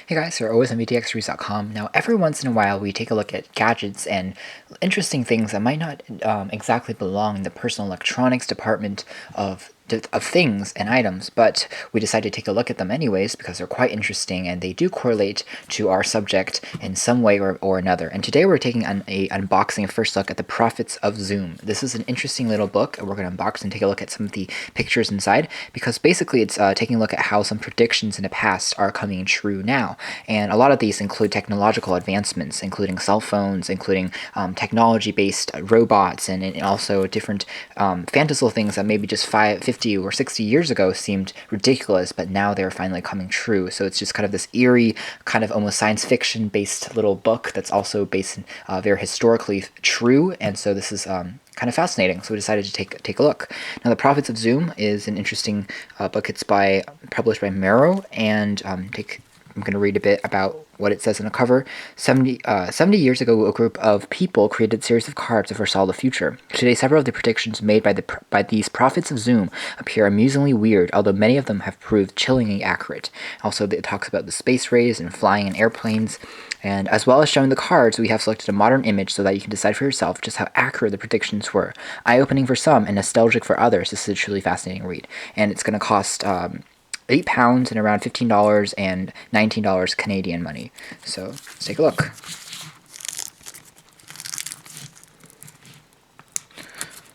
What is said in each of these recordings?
Hey guys, we're always on VTXRews.com. Now, every once in a while, we take a look at gadgets and interesting things that might not exactly belong in the personal electronics department of things and items, but we decide to take a look at them anyways because they're quite interesting and they do correlate to our subject in some way or another. And today we're taking an unboxing first look at the Profits of Zoom. This is an interesting little book, and we're going to unbox and take a look at some of the pictures inside because basically it's taking a look at how some predictions in the past are coming true now. And a lot of these include technological advancements, including cell phones, including technology-based robots, and also different fantastical things that maybe just 50 or 60 years ago seemed ridiculous, but now they're finally coming true. So it's just kind of this eerie, kind of almost science fiction-based little book that's also based in very historically true, and so this is kind of fascinating, so we decided to take a look. Now, The Prophets of Zoom is an interesting book. It's published by Marrow, and I'm going to read a bit about what it says on the cover. 70 years ago, a group of people created a series of cards to foresaw the future. Today, several of the predictions made by these prophets of Zoom appear amusingly weird, although many of them have proved chillingly accurate. Also, it talks about the space race and flying in airplanes. And as well as showing the cards, we have selected a modern image so that you can decide for yourself just how accurate the predictions were. Eye-opening for some and nostalgic for others. This is a truly fascinating read. And it's going to cost £8 and around $15 and $19 Canadian money. So let's take a look.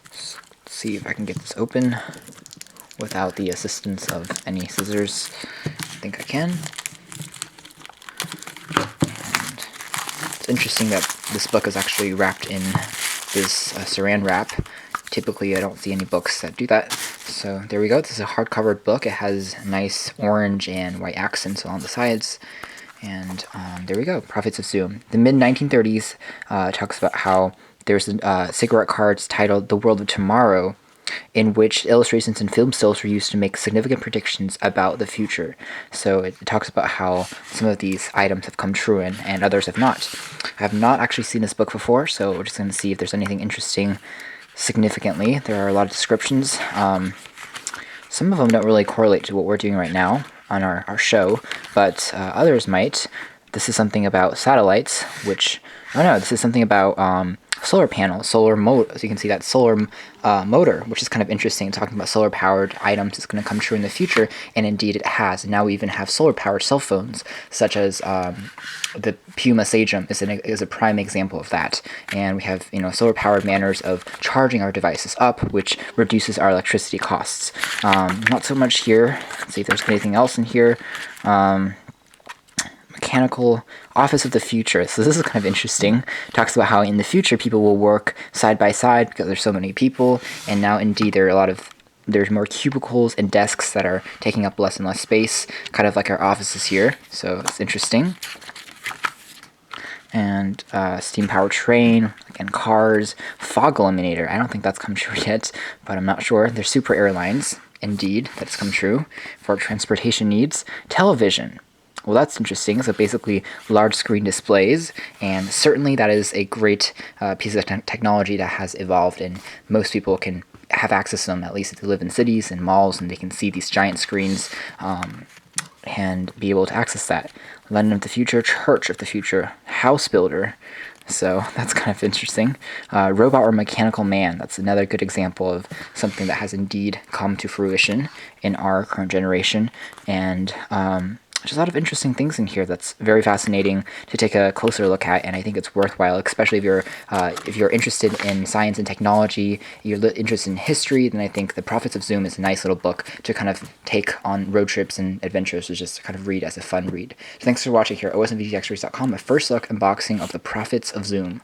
Let's see if I can get this open without the assistance of any scissors. I think I can. And it's interesting that this book is actually wrapped in this saran wrap. Typically, I don't see any books that do that. So there we go. This is a hardcover book. It has nice orange and white accents along the sides. And there we go. Prophets of Zoom. The mid-1930s talks about how there's cigarette cards titled The World of Tomorrow, in which illustrations and film stills were used to make significant predictions about the future. So it talks about how some of these items have come true and others have not. I have not actually seen this book before, so we're just going to see if there's anything interesting significantly. There are a lot of descriptions. Some of them don't really correlate to what we're doing right now on our show, but others might. This is something about satellites, this is something about solar panels, solar motor. So you can see that solar motor, which is kind of interesting, talking about solar-powered items is going to come true in the future, and indeed it has. And now we even have solar-powered cell phones, such as the Puma Sagem is a prime example of that. And we have solar-powered manners of charging our devices up, which reduces our electricity costs. Not so much here. Let's see if there's anything else in here. Mechanical office of the future. So this is kind of interesting. It talks about how in the future people will work side by side because there's so many people, and now indeed there's more cubicles and desks that are taking up less and less space, kind of like our offices here. So it's interesting. And steam-powered train, again, cars, fog eliminator. I don't think that's come true yet, but I'm not sure. There's super airlines, indeed, that's come true for transportation needs. Television. Well, that's interesting. So basically, large screen displays, and certainly that is a great piece of technology that has evolved, and most people can have access to them, at least if they live in cities and malls, and they can see these giant screens and be able to access that. London of the future, church of the future, house builder. So that's kind of interesting. Robot or mechanical man. That's another good example of something that has indeed come to fruition in our current generation. And there's a lot of interesting things in here that's very fascinating to take a closer look at, and I think it's worthwhile, especially if you're interested in science and technology, you're interested in history, then I think The Prophets of Zoom is a nice little book to kind of take on road trips and adventures to just kind of read as a fun read. So thanks for watching here at osmvtxreads.com, a first look unboxing of The Prophets of Zoom.